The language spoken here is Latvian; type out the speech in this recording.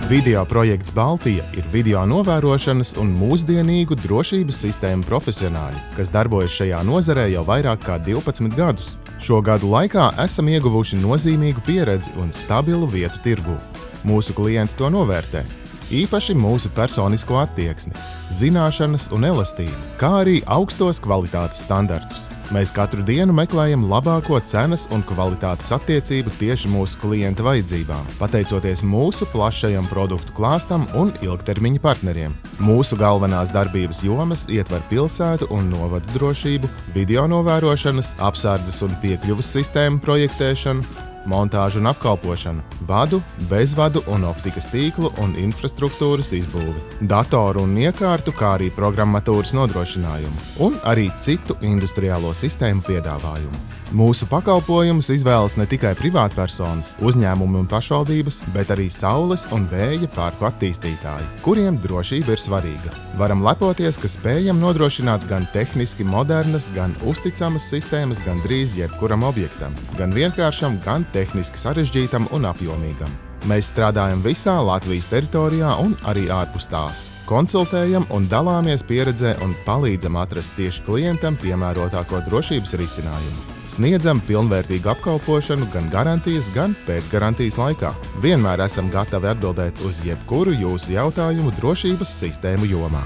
Video projekts Baltija ir video novērošanas un mūsdienīgu drošības sistēmu profesionāļi, kas darbojas šajā nozarē jau vairāk kā 12 gadus. Šo gadu laikā esam ieguvuši nozīmīgu pieredzi un stabilu vietu tirgū. Mūsu klienti to novērtē. Īpaši mūsu personisko attieksmi, zināšanas un elastību, kā arī augstos kvalitātes standartus. Mēs katru dienu meklējam labāko cenas un kvalitātes attiecību tieši mūsu klienta vajadzībām, pateicoties mūsu plašajam produktu klāstam un ilgtermiņa partneriem. Mūsu galvenās darbības jomas ietver pilsētu un novadu drošību, video novērošanas, apsardzes un piekļuves sistēmu projektēšanu, montāžu un apkalpošanu, vadu, bezvadu un optikas tīklu un infrastruktūras izbūvi, datoru un iekārtu, kā arī programmatūras nodrošinājumu un arī citu industriālo sistēmu piedāvājumu. Mūsu pakalpojumus izvēlas ne tikai privātpersonas, uzņēmumi un pašvaldības, bet arī saules un vēja parku attīstītāji, kuriem drošība ir svarīga. Varam lepoties, ka spējam nodrošināt gan tehniski modernas, gan uzticamas sistēmas gandrīz jebkuram objektam, gan vienkāršam, gan tehniski sarežģītam un apjomīgam. Mēs strādājam visā Latvijas teritorijā un arī ārpus tās. Konsultējam un dalāmies pieredzē un palīdzam atrast tieši klientam piemērotāko drošības risinājumu. Sniedzam pilnvērtīgu apkalpošanu gan garantijas, gan pēcgarantijas laikā. Vienmēr esam gatavi atbildēt uz jebkuru jūsu jautājumu drošības sistēmu jomā.